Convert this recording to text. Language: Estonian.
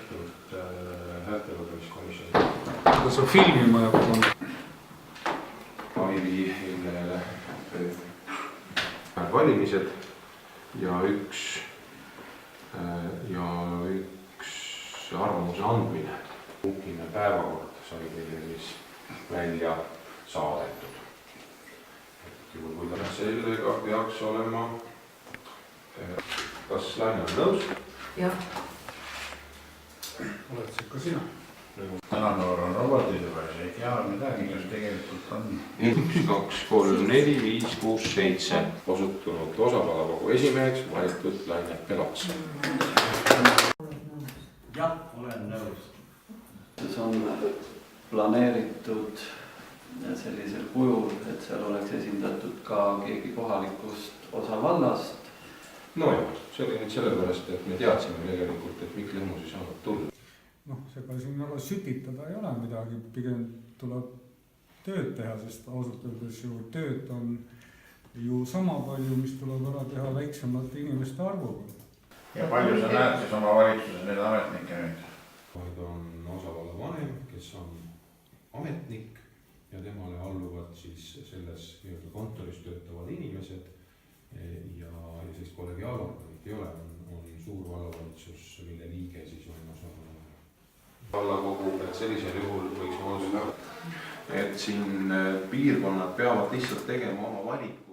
tehtud häältelugemiskomisjoni. Kas on filmima ja Aivi eelnejale valimised ja üks arvamuse andmine. Punkine päevakord sai meile siis välja saadetud. Juhul kui ta sellega peaks olema. Kas Laine on nõus? Jah. oled see ka sina? Tänanoor on robotid juba, ei tea midagi, kas tegelikult on. 1, 2, 3, 4, 5, 6, 7 osutunud osavalakogu esimeheks valitud Laine Pelats. Jah, olen nõus. See on planeeritud sellisel kujul, et seal oleks esindatud ka keegi kohalikust osavallast. Nojah, see oli nüüd sellepärast, et me teadsime tegelikult, et Mikk Lemmus ei saanud tulla. Sega siin väga sütitada ei ole midagi, pigem tuleb tööd teha, sest ausalt öeldes ju tööd on ju sama palju, mis tuleb ära teha väiksemate inimeste arvuga. Ja palju sa näed siis oma valitsuses need ametnikke nüüd? Vaid on osavalla vanem, kes on ametnik ja temale alluvad siis selles kontoris töötavad inimesed ja sellist kollegiaalorganit ei ole, on suur vallavalitsus, mille liige siis on osavalla vallakogu, et sellisel juhul võiks otsustada, et siin piirkonnad peavad lihtsalt tegema oma valiku.